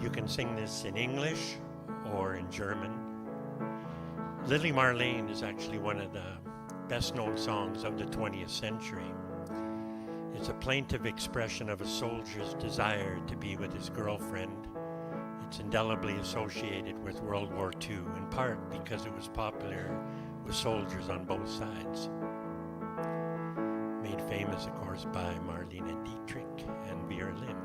You can sing this in English or in German. Lily Marlene is actually one of the best-known songs of the 20th century. It's a plaintive expression of a soldier's desire to be with his girlfriend. It's indelibly associated with World War II, in part because it was popular with soldiers on both sides. Made famous, of course, by Marlene Dietrich and Vera Lynn.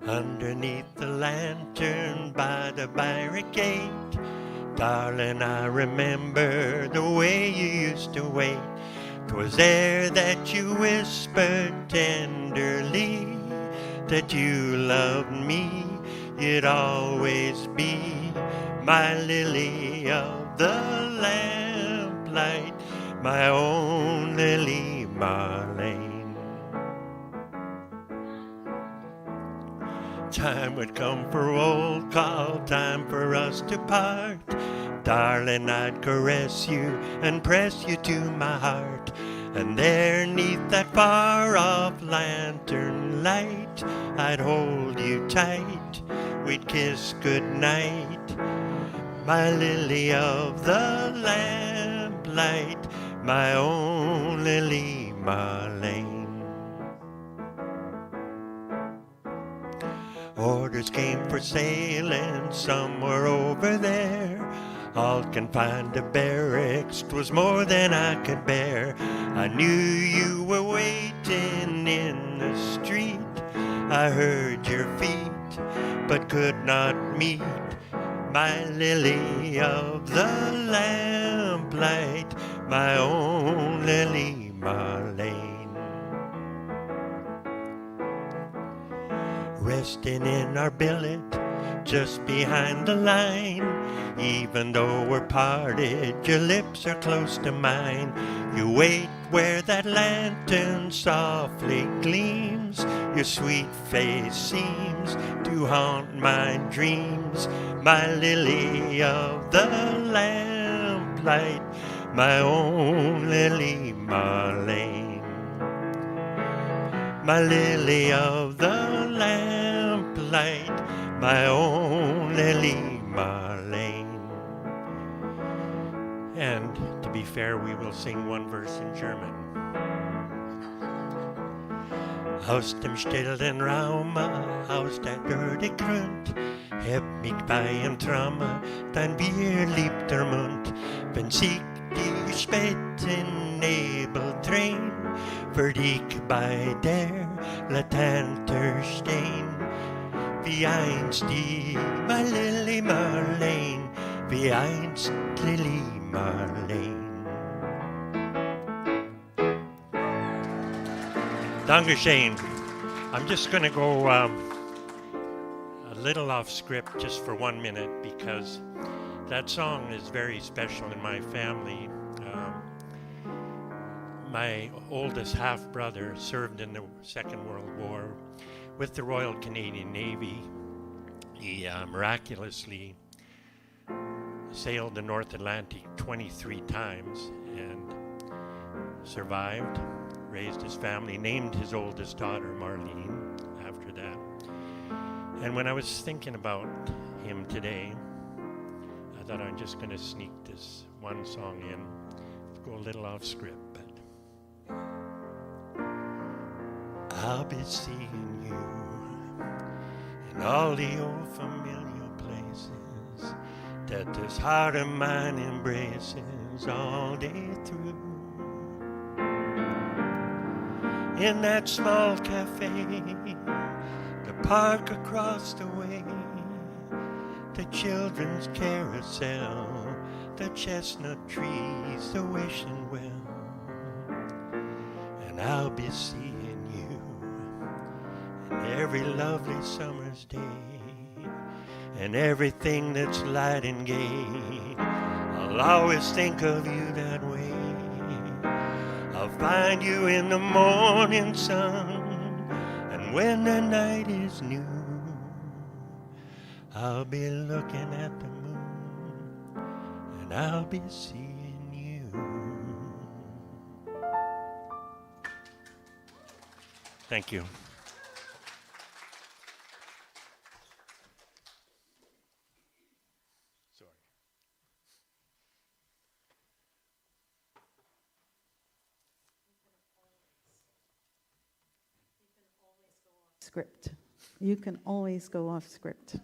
Underneath the lantern by the barricade, darling, I remember the way you used to wait. 'Twas there that you whispered tenderly that you loved me. You'd always be my lily of the lamplight, my own Lily Marlene. Time would come for roll call, time for us to part. Darling, I'd caress you and press you to my heart. And there neath that far-off lantern light, I'd hold you tight, we'd kiss goodnight. My lily of the lamplight, my own Lily Marlene. Orders came for sailing somewhere over there. All confined to barracks, 'twas more than I could bear. I knew you were waiting in the street. I heard your feet, but could not meet. My lily of the lamplight, my own Lily Marlene. Resting in our billet just behind the line. Even though we're parted, your lips are close to mine. You wait where that lantern softly gleams. Your sweet face seems to haunt my dreams. My lily of the lamplight, my own Lily Marlene. My lily of the lamplight, my own Lily Marlene. And to be fair, we will sing one verse in German. Aus dem stillen Raume, aus der Erde Grund, heb mich bei ihm Trauma, dein Bier liebt der Mund. Wenn sich die späten Nebel drehen, würd ich bei der Laterne stehen. Wie einst die, my Lily Marlene, wie einst Lily Marlene. Dankeschön. I'm just going to go a little off script just for 1 minute because that song is very special in my family. My oldest half-brother served in the Second World War with the Royal Canadian Navy. He miraculously sailed the North Atlantic 23 times and survived, raised his family, named his oldest daughter Marlene after that. And when I was thinking about him today, I thought I'm just going to sneak this one song in. Go a little off script, but I'll be seeing you in all the old familiar places that this heart of mine embraces all day through. In that small cafe, the park across the way, the children's carousel, the chestnut trees, the wishing well. And I'll be seeing you in every lovely summer's day, and everything that's light and gay. I'll always think of you that way. I'll find you in the morning sun, and when the night is new, I'll be looking at the moon, and I'll be seeing you. Thank you. script. You can always go off script.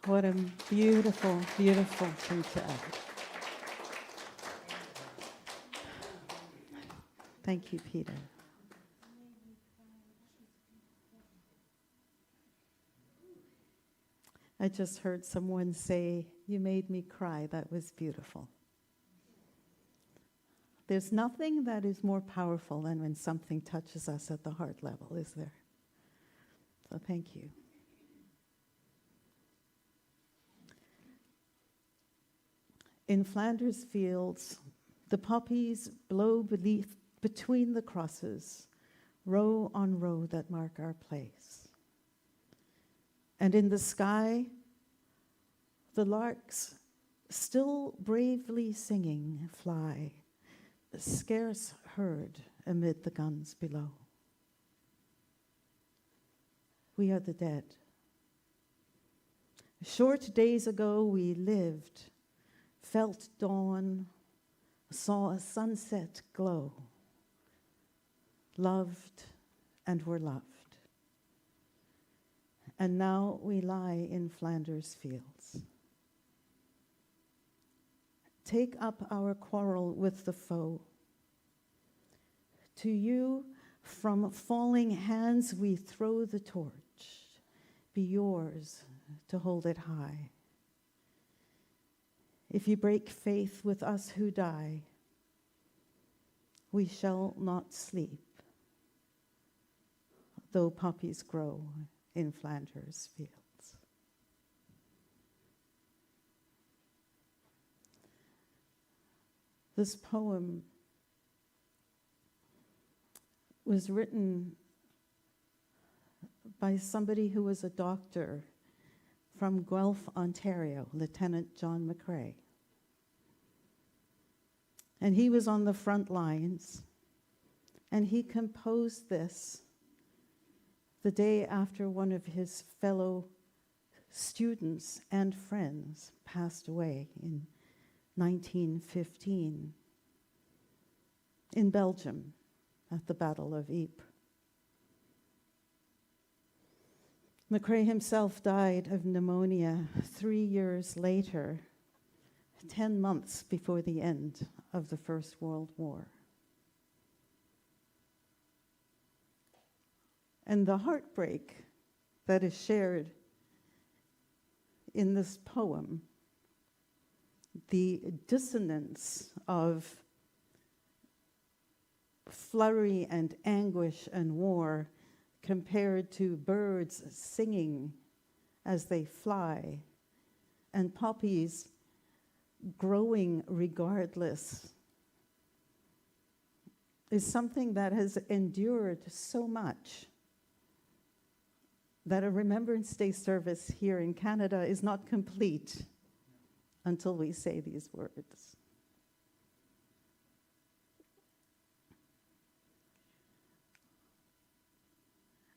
What a beautiful, beautiful thing to add. Thank you, Peter. I just heard someone say, "You made me cry." That was beautiful. There's nothing that is more powerful than when something touches us at the heart level, is there? So thank you. In Flanders fields, the poppies blow between the crosses, row on row that mark our place. And in the sky, the larks, still bravely singing, fly, scarce heard amid the guns below. We are the dead. Short days ago we lived, felt dawn, saw a sunset glow, loved and were loved. And now we lie in Flanders fields. Take up our quarrel with the foe. To you, from falling hands we throw the torch. Be yours to hold it high. If you break faith with us who die, we shall not sleep, though poppies grow in Flanders fields. This poem was written by somebody who was a doctor from Guelph, Ontario, Lieutenant John McCrae. And he was on the front lines, and he composed this the day after one of his fellow students and friends passed away in 1915 in Belgium at the Battle of Ypres. McCrae himself died of pneumonia 3 years later, 10 months before the end of the First World War. And the heartbreak that is shared in this poem, the dissonance of flurry and anguish and war compared to birds singing as they fly and poppies growing regardless, is something that has endured so much that a Remembrance Day service here in Canada is not complete until we say these words.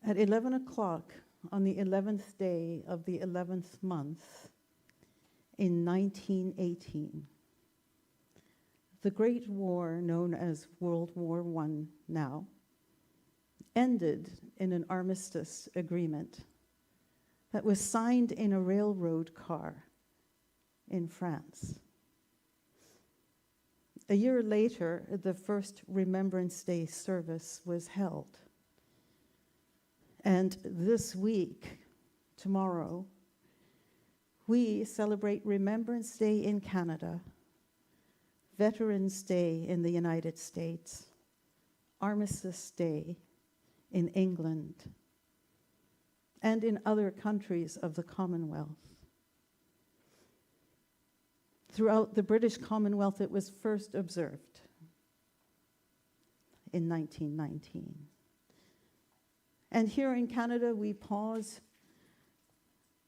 At 11 o'clock on the 11th day of the 11th month in 1918, the Great War, known as World War I now, ended in an armistice agreement that was signed in a railroad car in France. A year later, the first Remembrance Day service was held. And this week, tomorrow, we celebrate Remembrance Day in Canada, Veterans Day in the United States, Armistice Day in England, and in other countries of the Commonwealth. Throughout the British Commonwealth, it was first observed in 1919. And here in Canada, we pause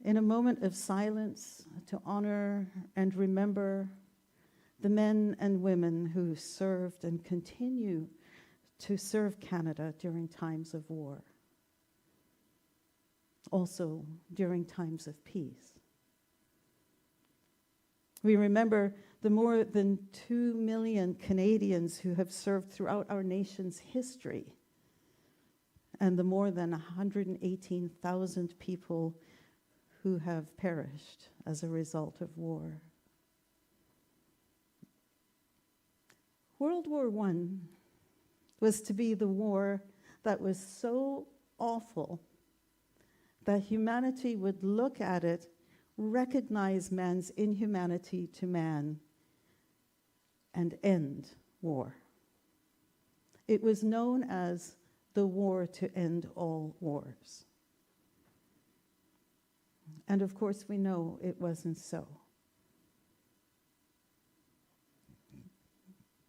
in a moment of silence to honor and remember the men and women who served and continue to serve Canada during times of war, also during times of peace. We remember the more than 2 million Canadians who have served throughout our nation's history, and the more than 118,000 people who have perished as a result of war. World War I was to be the war that was so awful that humanity would look at it, recognize man's inhumanity to man, and end war. It was known as the war to end all wars. And of course, we know it wasn't so.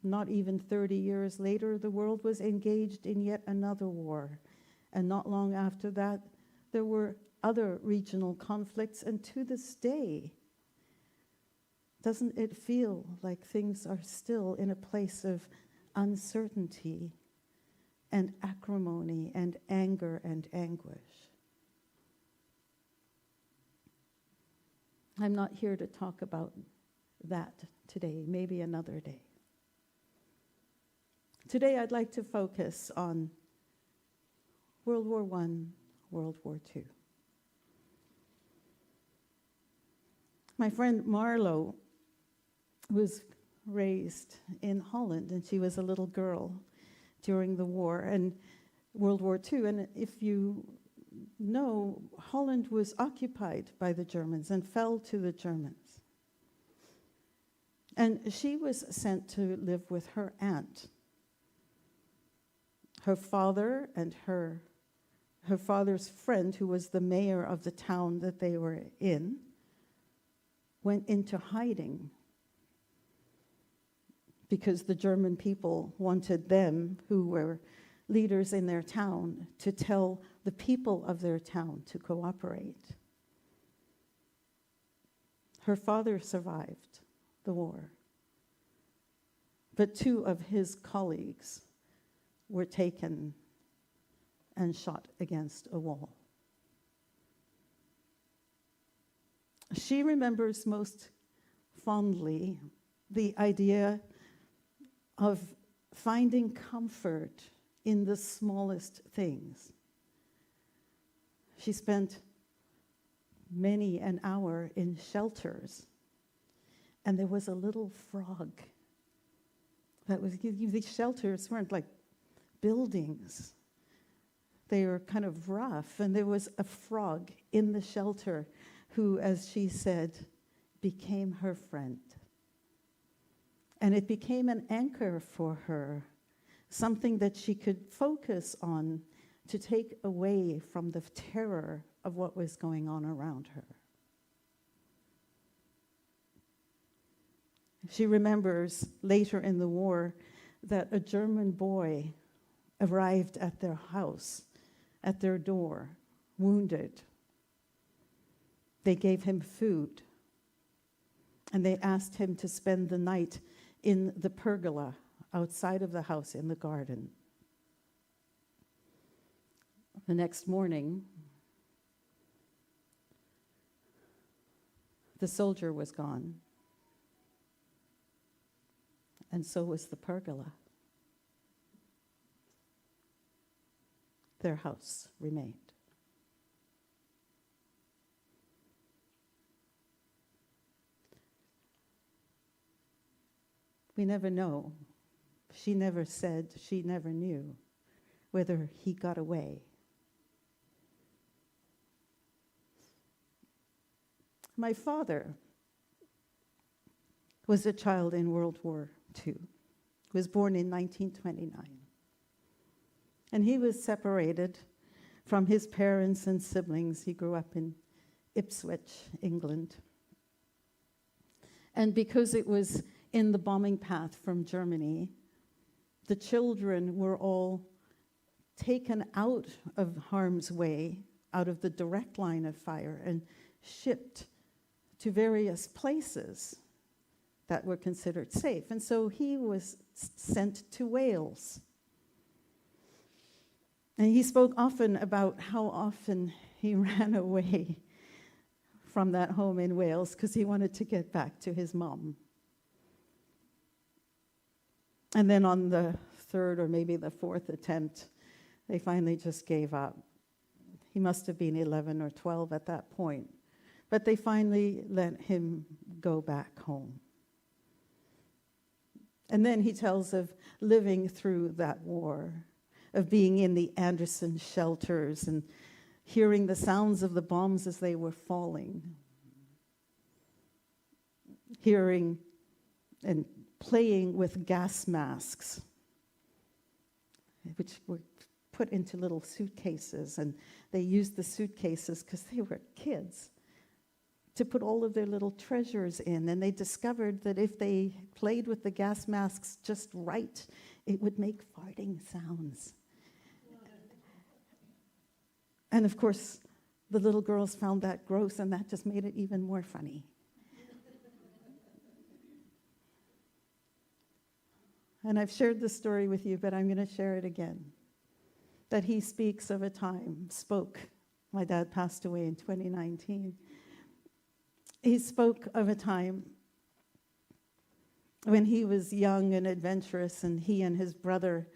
Not even 30 years later, the world was engaged in yet another war. And not long after that, there were other regional conflicts. And to this day, doesn't it feel like things are still in a place of uncertainty and acrimony and anger and anguish? I'm not here to talk about that today, maybe another day. Today I'd like to focus on World War I, World War II. My friend Marlo was raised in Holland, and she was a little girl during the war and World War II. And if you know, Holland was occupied by the Germans and fell to the Germans. And she was sent to live with her aunt. Her father and her father's friend, who was the mayor of the town that they were in, went into hiding because the German people wanted them, who were leaders in their town, to tell the people of their town to cooperate. Her father survived the war, but 2 of his colleagues were taken and shot against a wall. She remembers most fondly the idea of finding comfort in the smallest things. She spent many an hour in shelters, and there was a little frog that was, these shelters weren't like buildings. They were kind of rough, and there was a frog in the shelter who, as she said, became her friend. And it became an anchor for her, something that she could focus on to take away from the terror of what was going on around her. She remembers later in the war that a German boy arrived at their house, at their door, wounded. They gave him food, and they asked him to spend the night in the pergola outside of the house in the garden. The next morning, the soldier was gone, and so was the pergola. Their house remained. We never know. She never said, she never knew whether he got away. My father was a child in World War II. He was born in 1929. And he was separated from his parents and siblings. He grew up in Ipswich, England. And because it was in the bombing path from Germany, the children were all taken out of harm's way, out of the direct line of fire, and shipped to various places that were considered safe. And so he was sent to Wales. And he spoke often about how often he ran away from that home in Wales because he wanted to get back to his mom. And then on the 3rd or maybe the 4th attempt, They finally just gave up. He must have been 11 or 12 at that point. But they finally let him go back home. And then he tells of living through that war, of being in the Anderson shelters and hearing the sounds of the bombs as they were falling, hearing and playing with gas masks, which were put into little suitcases, and they used the suitcases because they were kids to put all of their little treasures in, and they discovered that if they played with the gas masks just right, it would make farting sounds. And of course, the little girls found that gross, and that just made it even more funny. And I've shared this story with you, but I'm going to share it again. That he speaks of a time, my dad passed away in 2019. He spoke of a time when he was young and adventurous, and he and his brother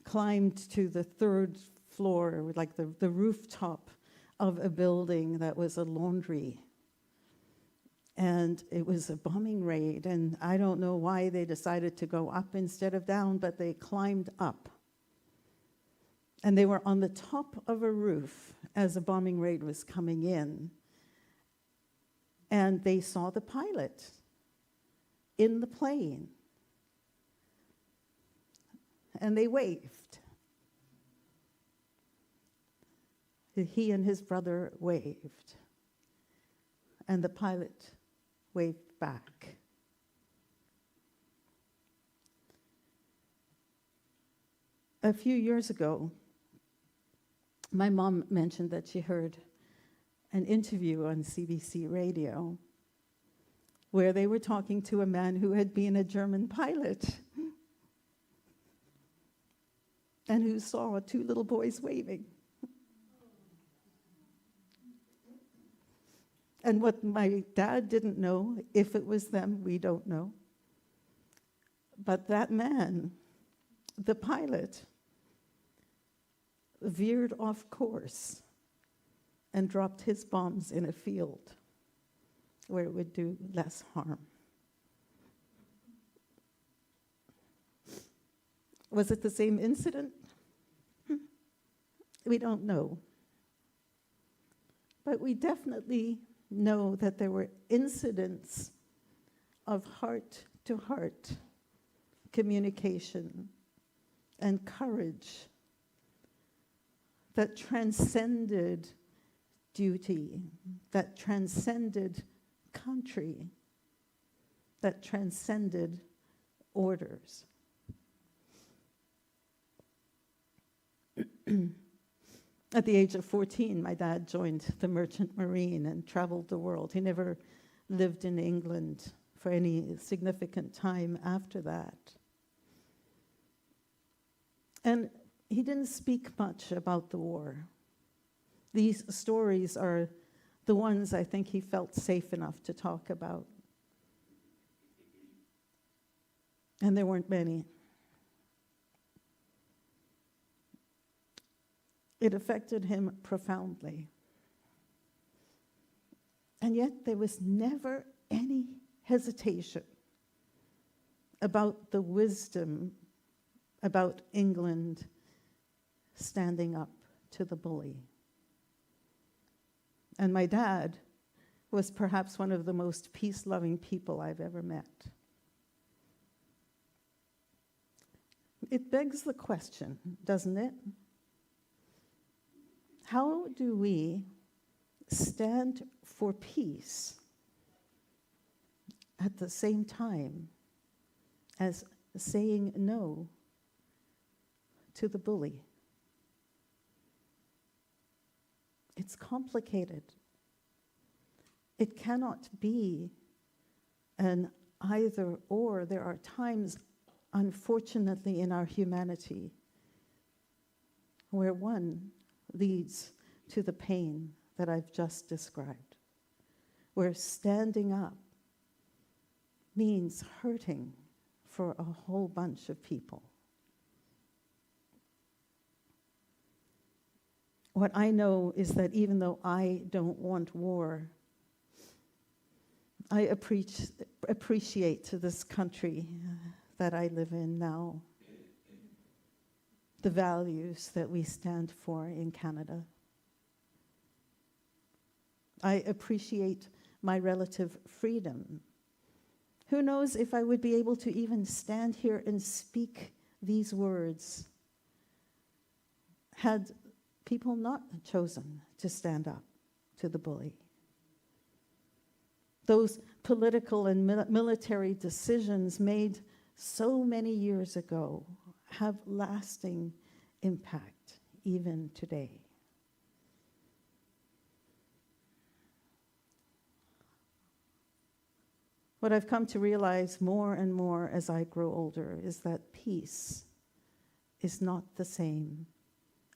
climbed to the third floor, like the rooftop of a building that was a laundry. And it was a bombing raid, and I don't know why they decided to go up instead of down, but they climbed up. And they were on the top of a roof as a bombing raid was coming in. And they saw the pilot in the plane. And they waved. He and his brother waved. And the pilot waved back. A few years ago, my mom mentioned that she heard an interview on CBC radio where they were talking to a man who had been a German pilot and who saw two little boys waving. And what my dad didn't know, if it was them, we don't know. But that man, the pilot, veered off course and dropped his bombs in a field where it would do less harm. Was it the same incident? We don't know. But we definitely know that there were incidents of heart-to-heart communication and courage that transcended duty, that transcended country, that transcended orders. At the age of 14, my dad joined the Merchant Marine and traveled the world. He never lived in England for any significant time after that. And he didn't speak much about the war. These stories are the ones I think he felt safe enough to talk about. And there weren't many. It affected him profoundly. And yet there was never any hesitation about the wisdom about England standing up to the bully. And my dad was perhaps one of the most peace-loving people I've ever met. It begs the question, doesn't it? How do we stand for peace at the same time as saying no to the bully? It's complicated. It cannot be an either or. There are times, unfortunately, in our humanity where one leads to the pain that I've just described, where standing up means hurting for a whole bunch of people. What I know is that even though I don't want war, I appreciate this country that I live in now, the values that we stand for in Canada. I appreciate my relative freedom. Who knows if I would be able to even stand here and speak these words had people not chosen to stand up to the bully. Those political and military decisions made so many years ago have lasting impact even today. What I've come to realize more and more as I grow older is that peace is not the same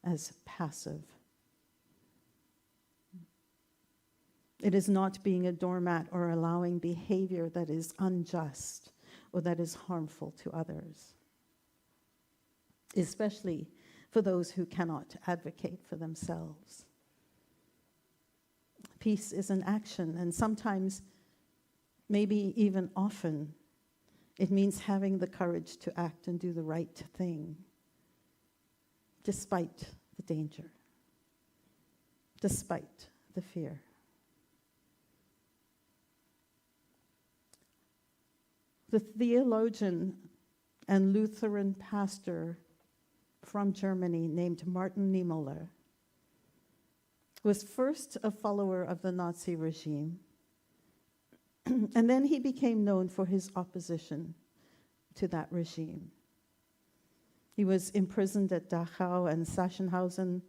as passive. It is not being a doormat or allowing behavior that is unjust or that is harmful to others, especially for those who cannot advocate for themselves. Peace is an action, and sometimes, maybe even often, it means having the courage to act and do the right thing, despite the danger, despite the fear. The theologian and Lutheran pastor from Germany named Martin Niemöller was first a follower of the Nazi regime, and then he became known for his opposition to that regime. He was imprisoned at Dachau and Sachsenhausen,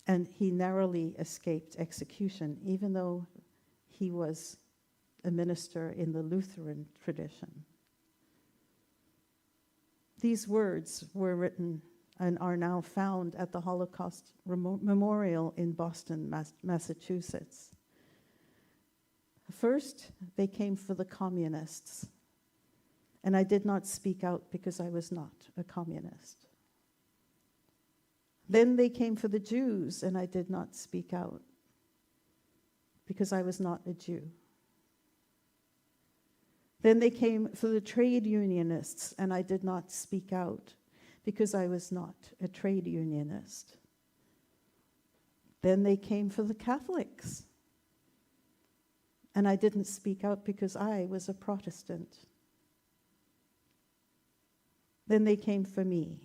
and he narrowly escaped execution, even though he was a minister in the Lutheran tradition. These words were written and are now found at the Holocaust Memorial in Boston, Massachusetts. First, they came for the communists, and I did not speak out because I was not a communist. Then they came for the Jews, and I did not speak out because I was not a Jew. Then they came for the trade unionists, and I did not speak out because I was not a trade unionist. Then they came for the Catholics, and I didn't speak out because I was a Protestant. Then they came for me.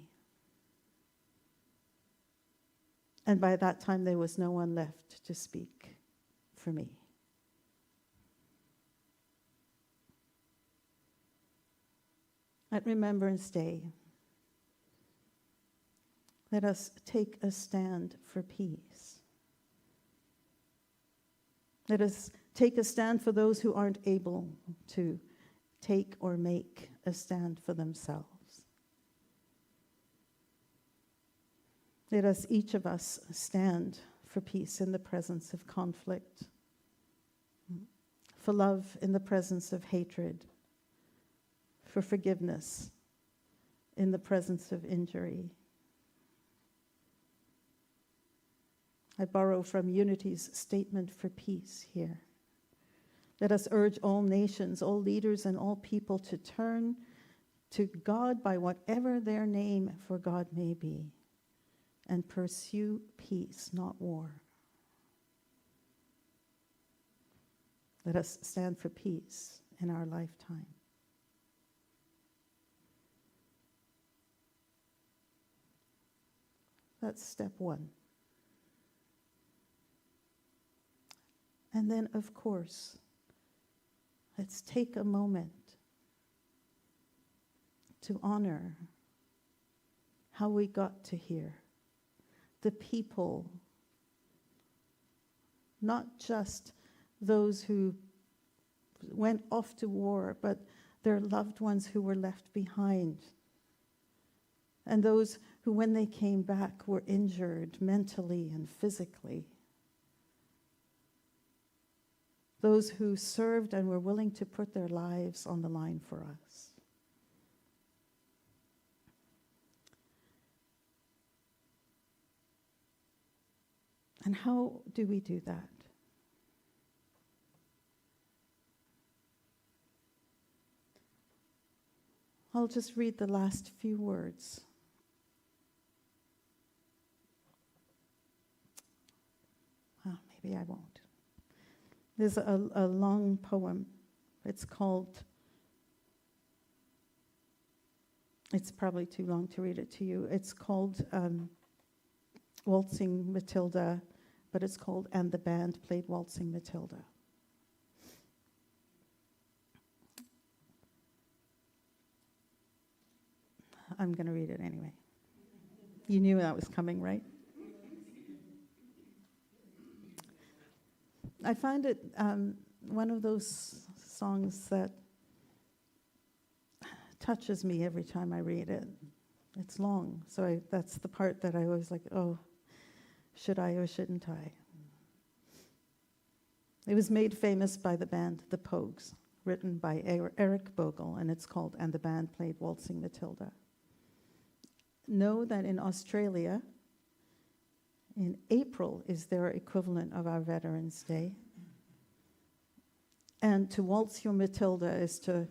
And by that time, there was no one left to speak for me. At Remembrance Day, let us take a stand for peace. Let us take a stand for those who aren't able to take or make a stand for themselves. Let us, each of us, stand for peace in the presence of conflict, for love in the presence of hatred, for forgiveness in the presence of injury. I borrow from Unity's statement for peace here. Let us urge all nations, all leaders, and all people to turn to God by whatever their name for God may be, and pursue peace, not war. Let us stand for peace in our lifetime. That's step one. And then, of course, let's take a moment to honor how we got to here. The people, not just those who went off to war, but their loved ones who were left behind. And those who, when they came back, were injured mentally and physically. Those who served and were willing to put their lives on the line for us. And how do we do that? I'll just read the last few words. Maybe I won't. There's a long poem. It's probably too long to read it to you. It's called Waltzing Matilda, but it's called And the Band Played Waltzing Matilda. I'm going to read it anyway. You knew that was coming, right? I find it one of those songs that touches me every time I read it. It's long, so that's the part that I always like, oh, should I or shouldn't I? It was made famous by the band The Pogues, written by Eric Bogle, and it's called And the Band Played Waltzing Matilda. Know that in Australia, in April is their equivalent of our Veterans Day. And to waltz your Matilda is it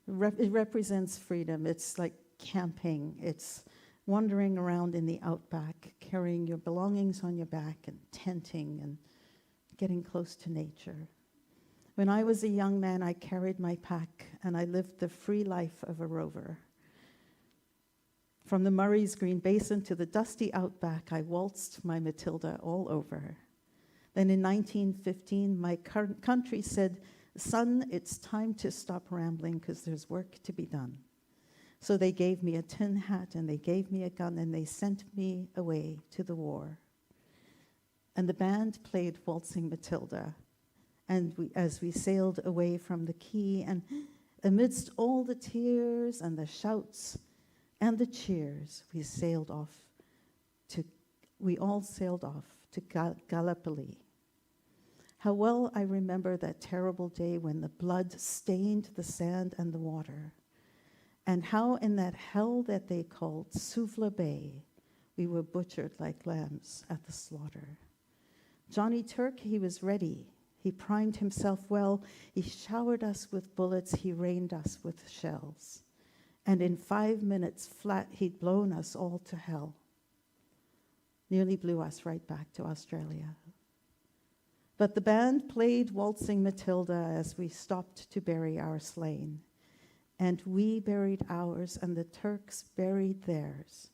represents freedom. It's like camping. It's wandering around in the outback, carrying your belongings on your back and tenting and getting close to nature. When I was a young man, I carried my pack and I lived the free life of a rover. From the Murray's Green Basin to the dusty outback, I waltzed my Matilda all over. Then in 1915, my country said, "Son, it's time to stop rambling because there's work to be done." So they gave me a tin hat and they gave me a gun and they sent me away to the war. And the band played Waltzing Matilda. And as we sailed away from the quay, and amidst all the tears and the shouts and the cheers, we all sailed off to Gallipoli. How well I remember that terrible day when the blood stained the sand and the water, and how in that hell that they called Suvla Bay, we were butchered like lambs at the slaughter. Johnny Turk, he was ready. He primed himself well. He showered us with bullets. He rained us with shells. And in 5 minutes flat, he'd blown us all to hell. Nearly blew us right back to Australia. But the band played Waltzing Matilda as we stopped to bury our slain. And we buried ours, and the Turks buried theirs.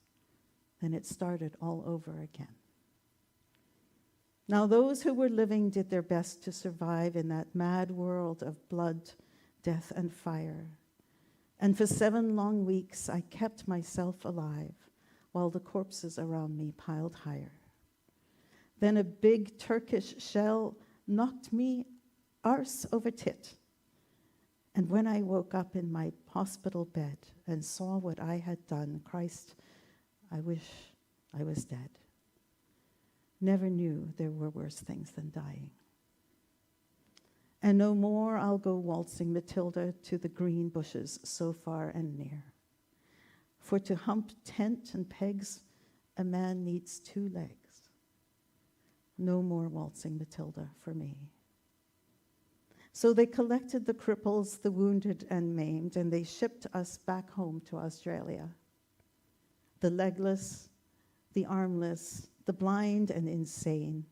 Then it started all over again. Now those who were living did their best to survive in that mad world of blood, death, and fire. And for 7 long weeks, I kept myself alive while the corpses around me piled higher. Then a big Turkish shell knocked me arse over tit. And when I woke up in my hospital bed and saw what I had done, Christ, I wish I was dead. Never knew there were worse things than dying. And no more I'll go waltzing Matilda to the green bushes so far and near. For to hump tent and pegs, a man needs 2 legs. No more waltzing Matilda for me. So they collected the cripples, the wounded and maimed, and they shipped us back home to Australia. The legless, the armless, the blind and insane,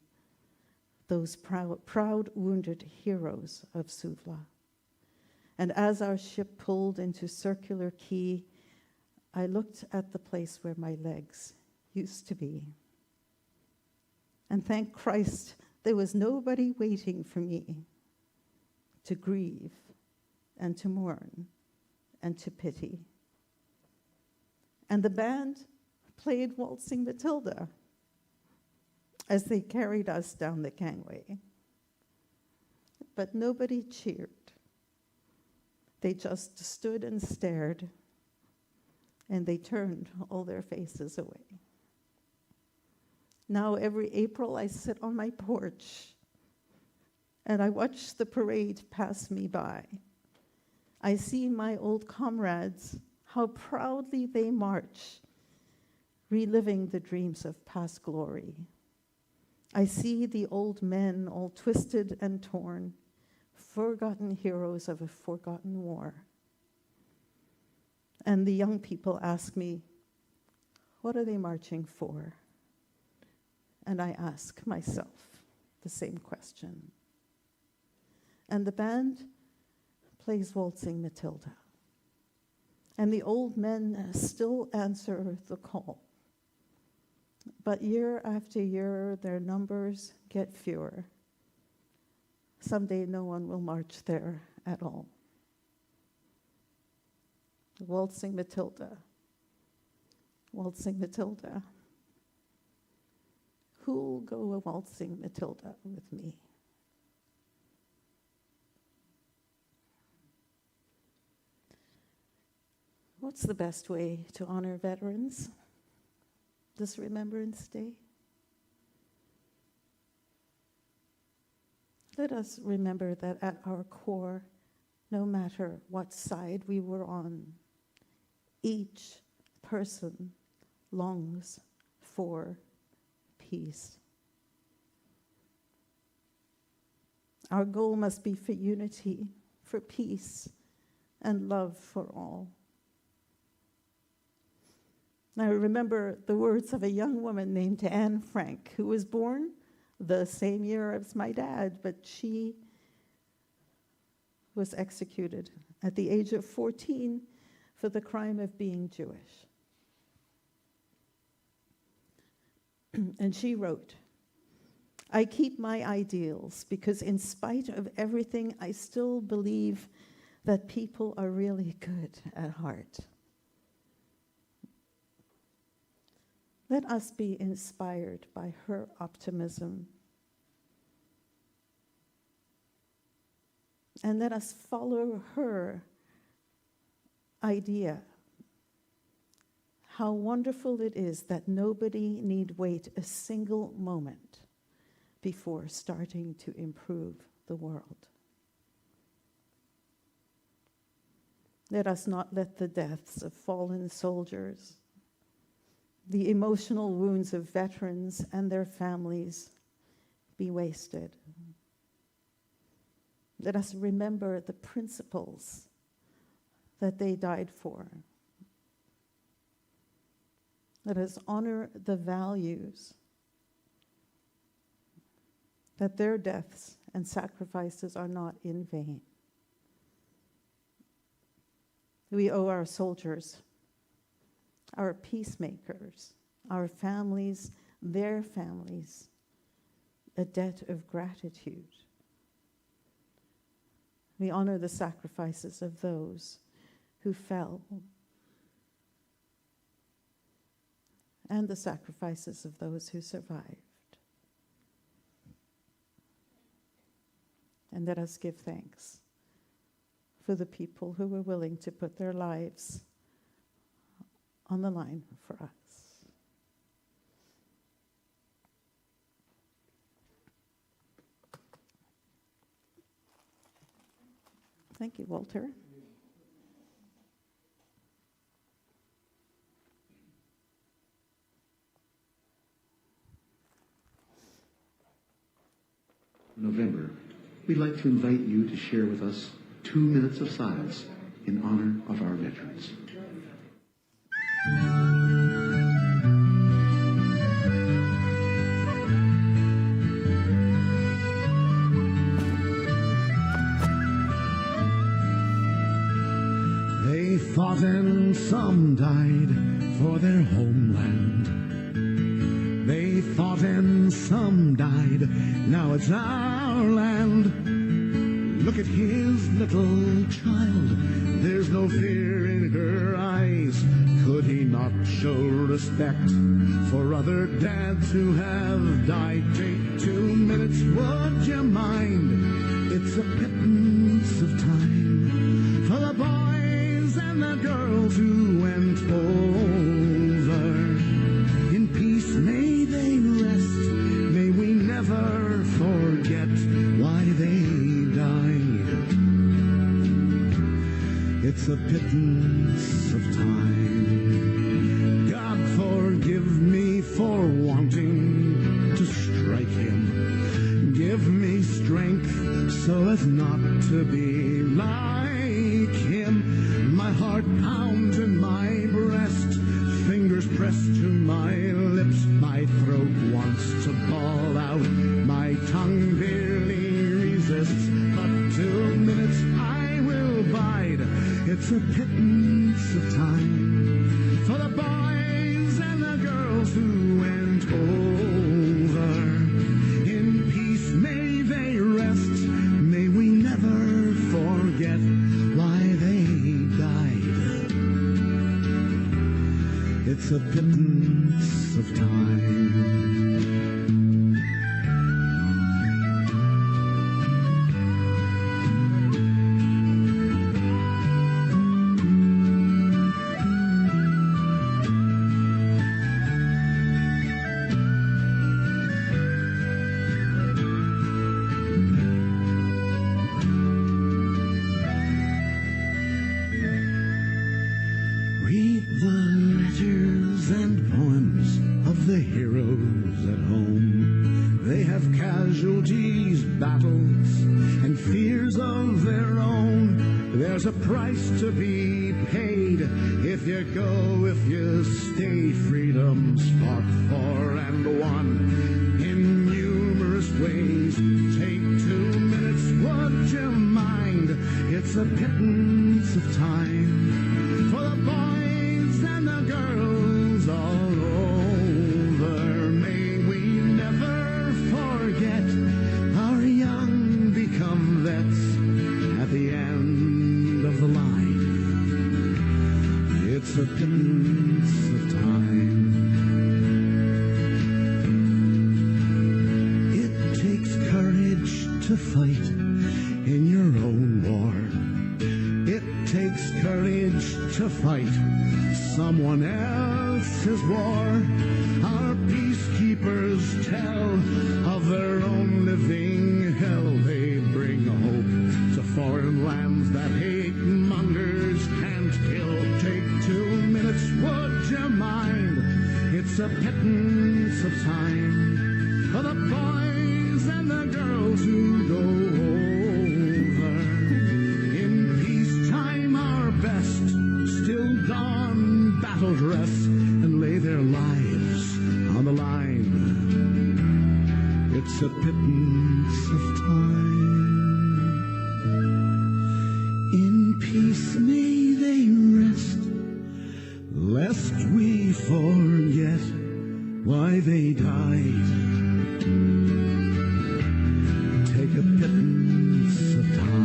those proud wounded heroes of Suvla. And as our ship pulled into Circular Quay, I looked at the place where my legs used to be. And thank Christ, there was nobody waiting for me to grieve and to mourn and to pity. And the band played Waltzing Matilda as they carried us down the gangway. But nobody cheered. They just stood and stared, and they turned all their faces away. Now every April I sit on my porch and I watch the parade pass me by. I see my old comrades, how proudly they march, reliving the dreams of past glory. I see the old men all twisted and torn, forgotten heroes of a forgotten war. And the young people ask me, what are they marching for? And I ask myself the same question. And the band plays Waltzing Matilda. And the old men still answer the call. But year after year, their numbers get fewer. Someday no one will march there at all. Waltzing Matilda. Waltzing Matilda. Who'll go a waltzing Matilda with me? What's the best way to honor veterans this Remembrance Day? Let us remember that at our core, no matter what side we were on, each person longs for peace. Our goal must be for unity, for peace, and love for all. I remember the words of a young woman named Anne Frank, who was born the same year as my dad, but she was executed at the age of 14 for the crime of being Jewish. And she wrote, I keep my ideals because in spite of everything, I still believe that people are really good at heart. Let us be inspired by her optimism. And let us follow her idea. How wonderful it is that nobody need wait a single moment before starting to improve the world. Let us not let the deaths of fallen soldiers, the emotional wounds of veterans and their families be wasted. Let us remember the principles that they died for. Let us honor the values that their deaths and sacrifices are not in vain. We owe our soldiers, our peacemakers, our families, their families, a debt of gratitude. We honor the sacrifices of those who fell and the sacrifices of those who survived. And let us give thanks for the people who were willing to put their lives on the line for us. Thank you, Walter. November, we'd like to invite you to share with us 2 minutes of silence in honor of our veterans. They fought and some died for their homeland. They fought and some died, now it's our land. Look at his little child, there's no fear in her eyes. Could he not show respect for other dads who have died? Take 2 minutes, would you mind? It's a pittance of time for the boys and the girls who went over. In peace may they rest, may we never forget why they died. It's a pittance of time. God forgive me for wanting to strike him so as not to be like him. My heart pounds in my breast, fingers pressed to my lips. My throat wants to bawl out, my tongue barely resists. But 2 minutes I will bide, it's a pittance of time for the boys and the girls who went over. In peace may they rest, may we never forget why they died. It's a pittance of time. Read the letters and poems of the heroes at home. They have casualties, battles, and fears of their own. There's a price to be paid if you go, if you stay. Freedom's fought for and won in numerous ways. Take 2 minutes, would you mind? It's a pittance of time for the boys and the girls all over. May we never forget our young become vets at the end of the line. It's a pittance of time. It takes courage to fight in your own war. It takes courage to fight someone else's war. Our peacekeepers tell of their own living hell. They bring hope to foreign lands that hate mongers can't kill. Take 2 minutes, would you mind? It's a pittance of time for the boys and the girls who go over. In peacetime our best still don battle dress and lay their lives on the line. It's a pittance of time. In peace may they rest, lest we forget why they died. Take a pittance of time.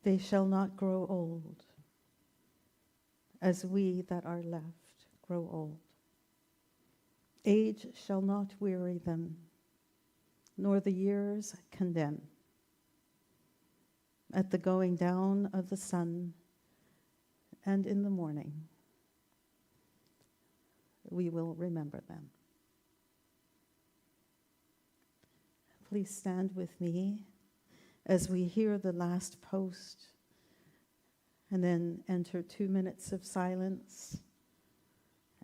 They shall not grow old, as we that are left grow old. Age shall not weary them, nor the years condemn. At the going down of the sun and in the morning, we will remember them. Please stand with me as we hear the last post and then enter 2 minutes of silence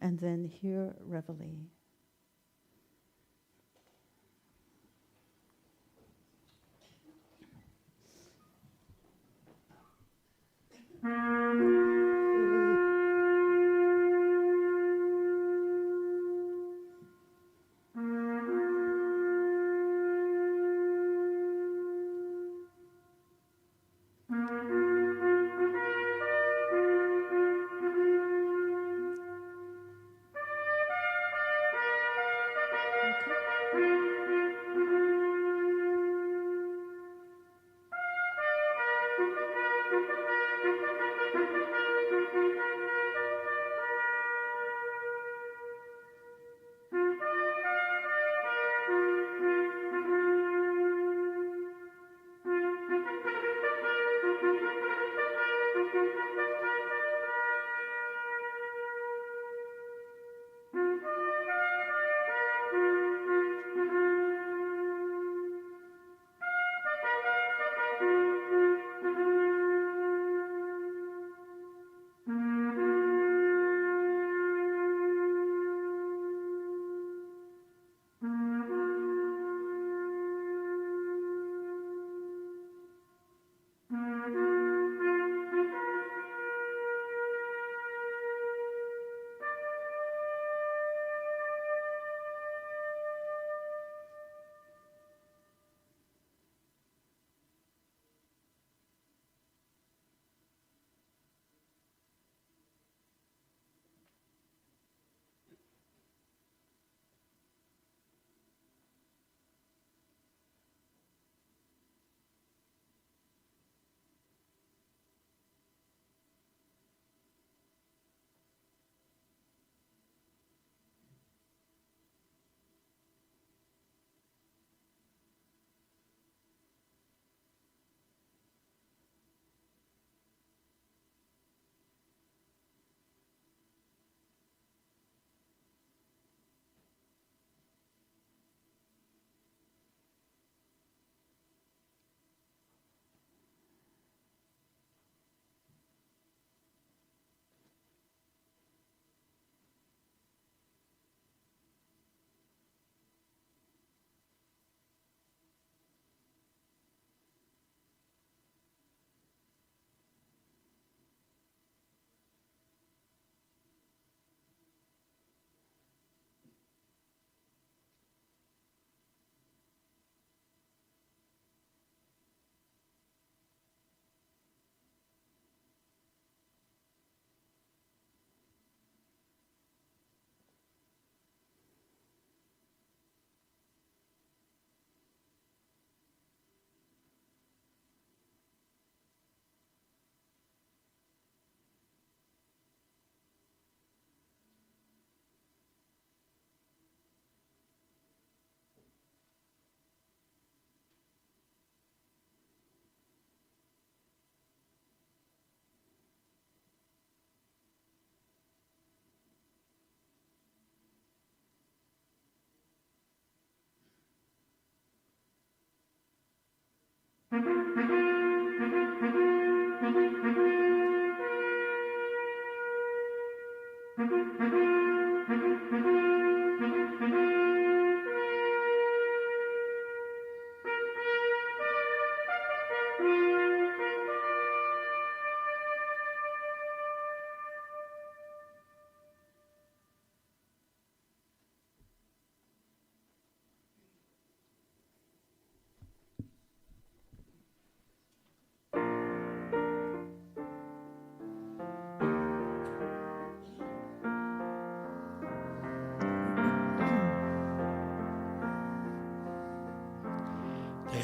and then hear Reveille.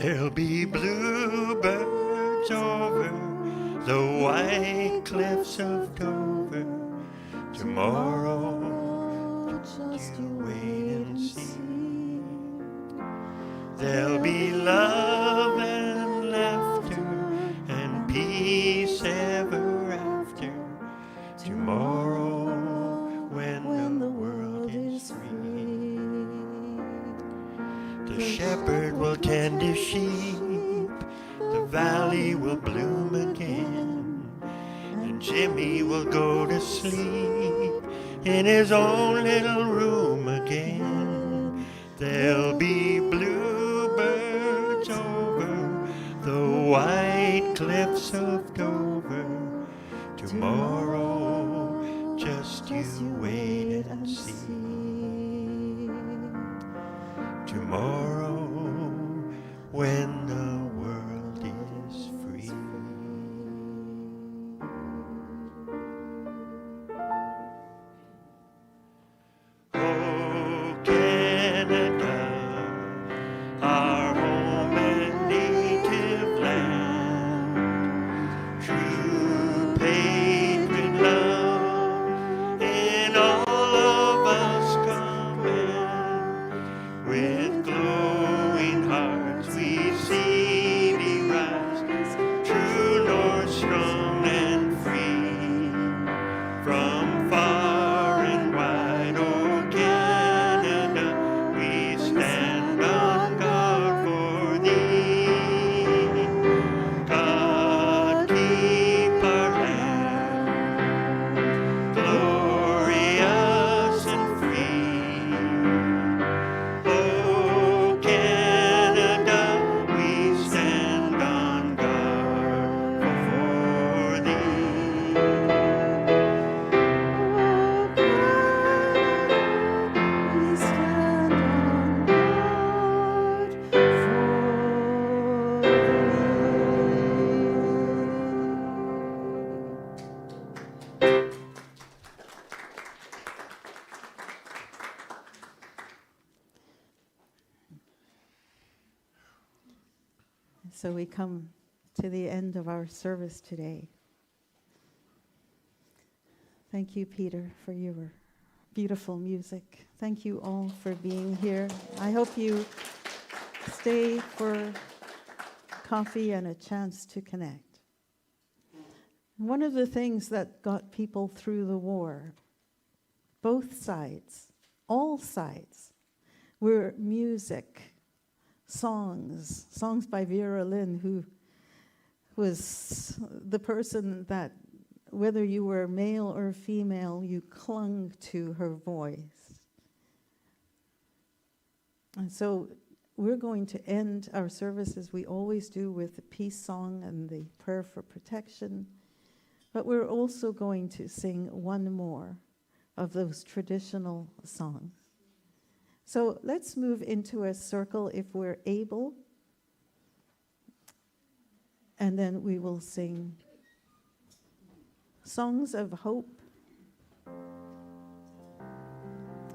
There'll be bluebirds over the white cliffs of Dover. Tomorrow, just you wait and see. There'll be love and laughter and peace ever after. Tomorrow, when the world is free. The shepherd will tend his sheep, the valley will bloom again, and Jimmy will go to sleep in his own little room again. There'll be bluebirds over the white cliffs of Dover. Tomorrow, just you wait and see. Tomorrow, when the world is free. Oh, Canada, our home and native land, true patriot love in all of us command. With glowing hearts we see thee rise, true north, strong and free. From far and wide, oh Canada, we stand on guard for thee. God keep our land glorious and free. Oh, Canada, we stand on guard for thee. We stand on guard for So we come to the end of our service today. Thank you, Peter, for your beautiful music. Thank you all for being here. I hope you stay for coffee and a chance to connect. One of the things that got people through the war, both sides, all sides, were music. Songs by Vera Lynn, who was the person that, whether you were male or female, you clung to her voice. And so we're going to end our service as we always do with the peace song and the prayer for protection, but we're also going to sing one more of those traditional songs. So let's move into a circle if we're able, and then we will sing songs of hope,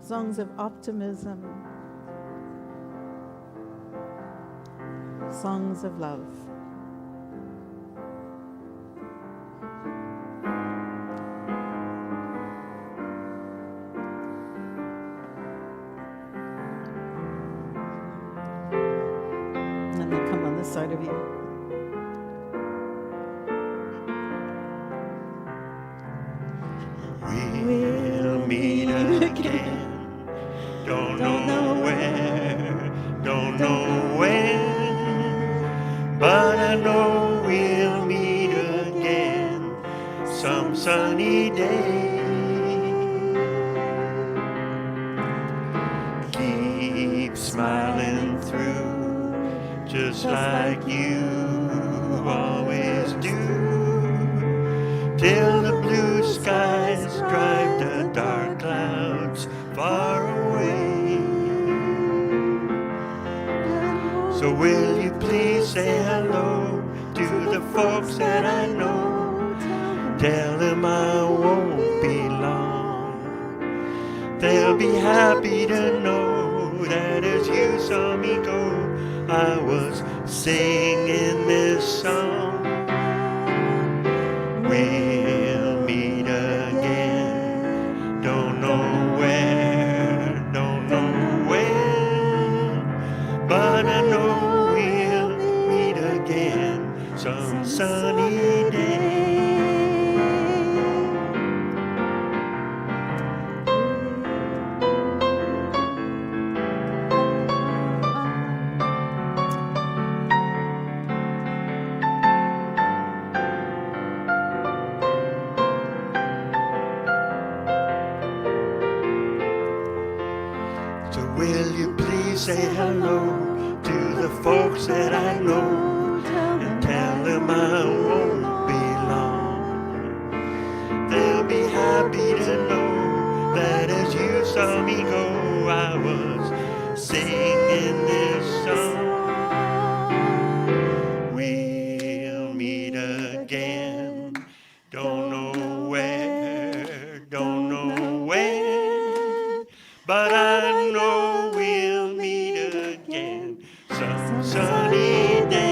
songs of optimism, songs of love. Side of you. We'll meet again. Don't know where, don't know when, but I know we'll meet again some sunny day. Keep smiling through, just like you always do, till the blue skies drive the dark clouds far away. So will you please say hello to the folks that I know? Tell them I won't be long. They'll be happy to know that as you saw me go, I was singing this song. We'll meet again. Don't know where, don't know when, but I know we'll meet again some sunny day. So will you please say hello to the folks that I know, and tell them I won't be long. They'll be happy to know that as you saw me go, I was singing this song. We'll meet again. Don't know where, don't know when, but I know we'll meet again some sunny day.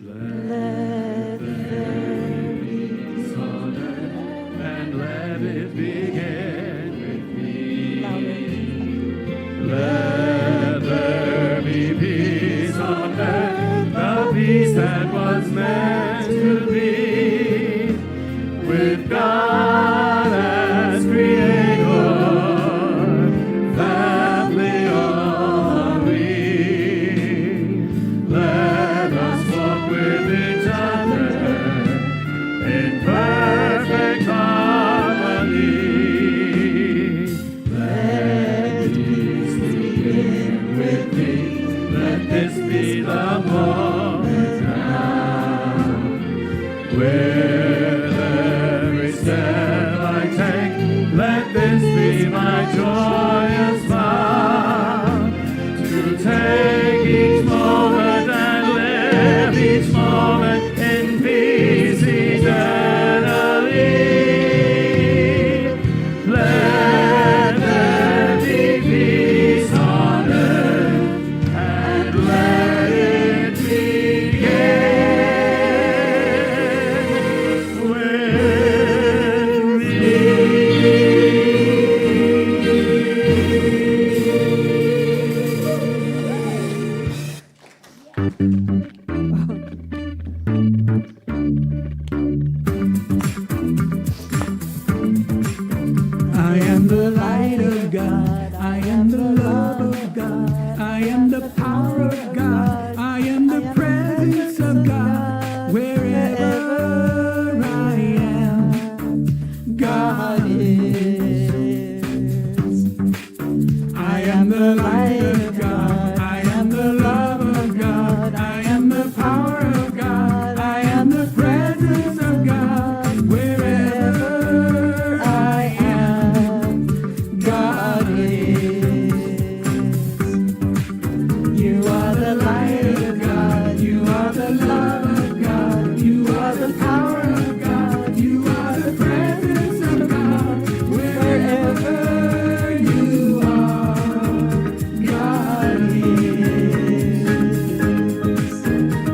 Let there be peace on earth, and let it begin with me. Let there be peace on earth, the peace that was meant to be, with God as Creator, family are we. Let us walk with each other in perfect harmony. Let peace begin with me. Let this be the moment now. With every step I take, let this be my joyous vow, to take each moment and live each moment in peace eternally. Let there be peace on earth, and let it begin with me. I am the light of God, I am the love of God, I am the power of God, I am the presence of God. Wherever I am, God is. I am the light of God, I am the love of God, I am the power of God, I am the presence of God. Wherever I am, God is. You are the light of God, you are the love of God, you are the power of God, you are the presence of God. Wherever you are, God is.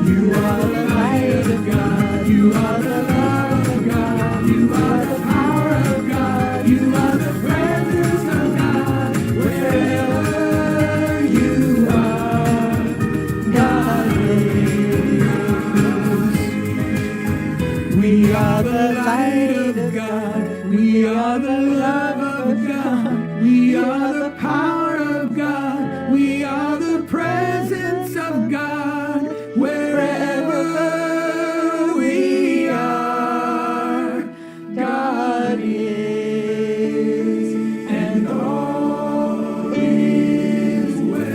You are the light of God, you are the love of God, you are the power of God, you are the presence of God. Wherever you are, God is. We are the light of God, we are the love of God, we are the power of God, we are the presence of God. Wherever we are, God is, and all is well.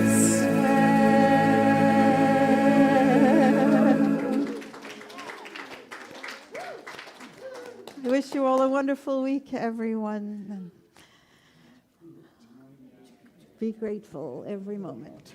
I wish you all a wonderful week, everyone. And be grateful every moment.